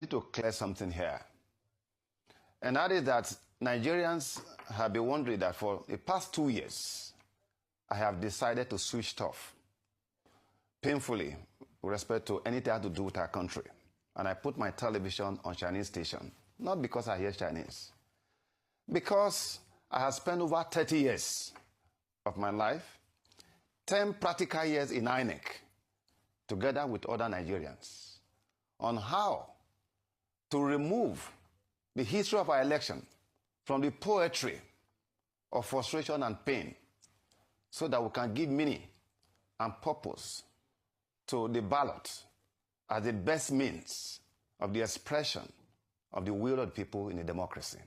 need to clear something here. And that is that Nigerians have been wondering that for the past 2 years, I have decided to switch off painfully with respect to anything to do with our country. And I put my television on Chinese station, not because I hear Chinese, because I have spent over 30 years of my life, 10 practical years in INEC, together with other Nigerians, on how to remove the history of our election from the poetry of frustration and pain so that we can give meaning and purpose to the ballot as the best means of the expression of the will of the people in a democracy.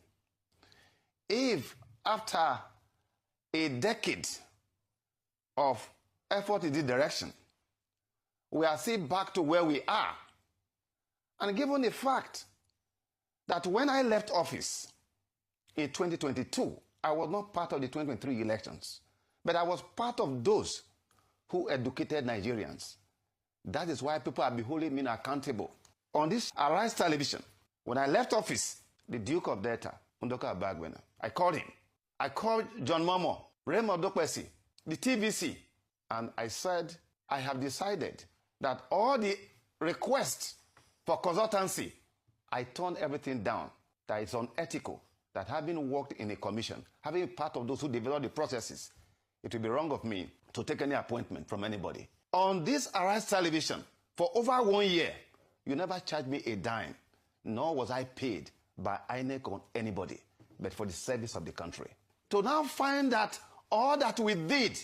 If after a decade of effort in this direction, we are still back to where we are, and given the fact that when I left office in 2022, I was not part of the 2023 elections, but I was part of those who educated Nigerians. That is why people are holding me accountable. On this Arise television, when I left office, the Duke of Delta, Nduka Bagwena, I called him. I called John Momoh, Raymond Dokpesi, the TVC, and I said, I have decided that all the requests for consultancy, I turned everything down, that it's unethical, that having worked in a commission, having been part of those who develop the processes, it would be wrong of me to take any appointment from anybody. On this Arise television, for over 1 year, you never charged me a dime, nor was I paid by INEC or anybody, but for the service of the country. To now find that all that we did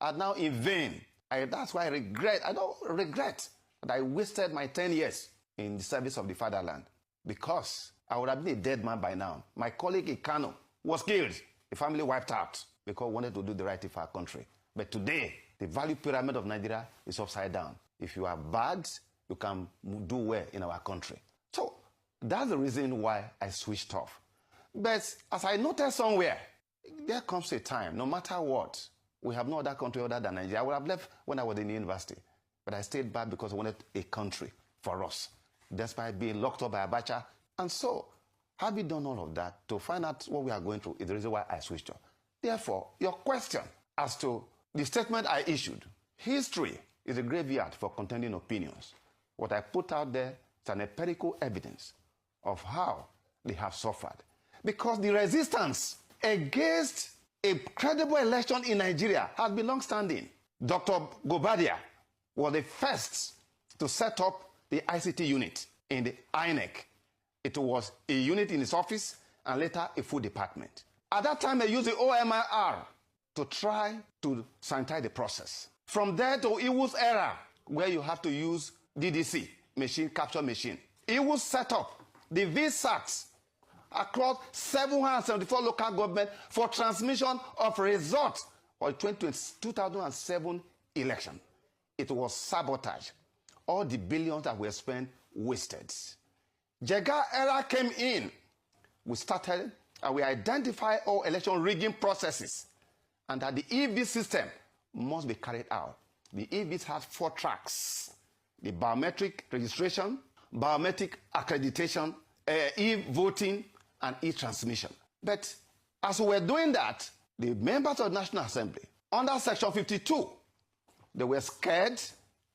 are now in vain, that's why I don't regret that I wasted my 10 years in the service of the fatherland, because I would have been a dead man by now. My colleague in Kano was killed, the family wiped out, because we wanted to do the right thing for our country. But today, the value pyramid of Nigeria is upside down. If you are bad, you can do well in our country. So that's the reason why I switched off. But as I noted somewhere, there comes a time, no matter what, we have no other country other than Nigeria. I would have left when I was in the university, but I stayed back because I wanted a country for us, despite being locked up by Abacha. And so, having done all of that, to find out what we are going through is the reason why I switched off. Therefore, your question as to the statement I issued, history is a graveyard for contending opinions. What I put out there is an empirical evidence of how they have suffered. Because the resistance against a credible election in Nigeria has been long-standing. Dr. Gobadia was the first to set up the ICT unit in the INEC. It was a unit in his office and later a full department. At that time, they used the OMIR to try to sanitize the process. From there to Iwu's era, where you have to use DDC, machine capture machine. Iwu set up the VSATs across 774 local governments for transmission of results for the 2007 election. It was sabotage. All the billions that were spent wasted. Jega era came in. We started and we identified all election rigging processes, and that the EV system must be carried out. The EVs has 4 tracks: the biometric registration, biometric accreditation, e-voting, and e-transmission. But as we were doing that, the members of the National Assembly, under Section 52, they were scared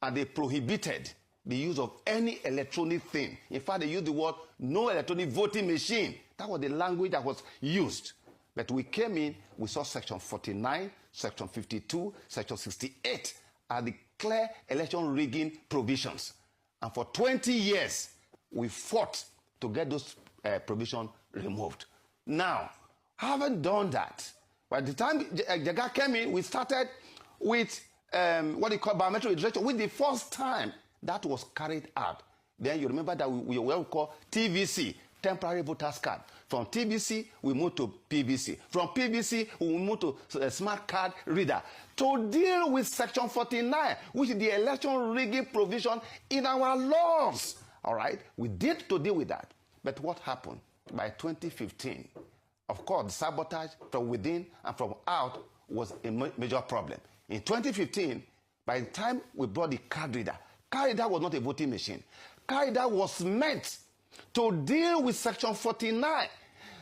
and they prohibited the use of any electronic thing. In fact, they used the word no electronic voting machine. That was the language that was used. But we came in, we saw Section 49, Section 52, Section 68 are the clear election rigging provisions. And for 20 years, we fought to get those provisions removed. Now, having done that, by the time Jega came in, we started with what they call biometric registration, with the first time that was carried out. Then you remember that we were called TVC, temporary voters card. From TVC, we moved to PVC. From PVC, we moved to smart card reader to deal with Section 49, which is the election rigging provision in our laws. All right? We did to deal with that. But what happened? By 2015, of course, the sabotage from within and from out was a major problem. In 2015, by the time we brought the card reader was not a voting machine. Card reader was meant to deal with Section 49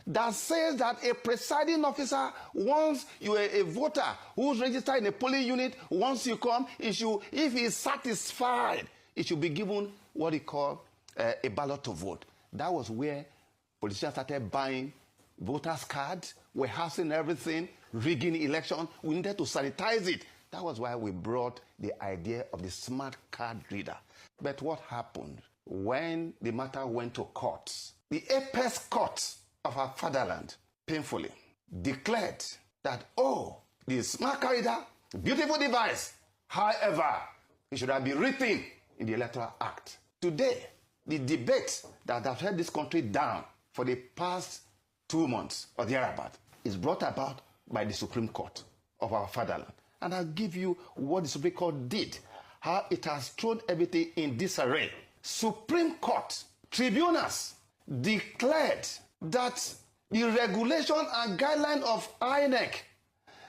that says that a presiding officer, once you are a voter who's registered in a polling unit, once you come, if he is satisfied, it should be given what he called a ballot to vote. That was where politicians started buying voters' cards, warehousing everything, rigging election. We needed to sanitize it. That was why we brought the idea of the smart card reader. But what happened when the matter went to courts? The apex court of our fatherland painfully declared that, oh, the smart card reader, beautiful device, however, it should have been written in the Electoral Act. Today, the debate that has held this country down for the past 2 months or thereabout is brought about by the Supreme Court of our fatherland. And I'll give you what the Supreme Court did, how it has thrown everything in disarray. Supreme Court tribunals declared that the regulation and guideline of INEC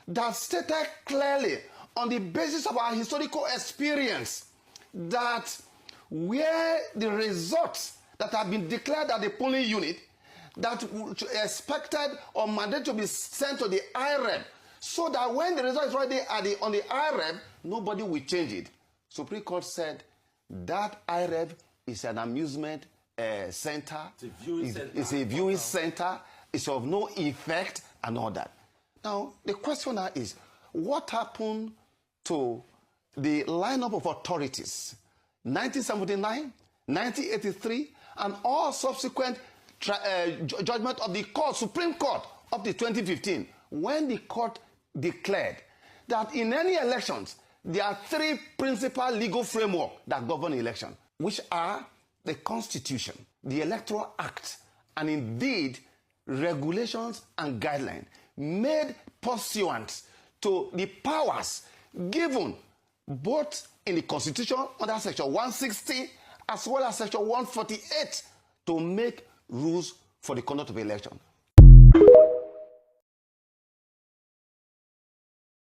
that stated clearly on the basis of our historical experience that where the results that have been declared at the polling unit that expected or mandated to be sent to the IREB, so that when the result is already on the IREB, nobody will change it. Supreme Court said that IREB is an amusement center. It's a viewing center. It's of no effect and all that. Now, the question now is, what happened to the lineup of authorities, 1979, 1983, and all subsequent judgment of the court, Supreme Court, up to 2015, when the court declared that in any elections, there are 3 principal legal frameworks that govern election, which are the Constitution, the Electoral Act, and indeed regulations and guidelines made pursuant to the powers given both in the Constitution under Section 160 as well as Section 148 to make rules for the conduct of election.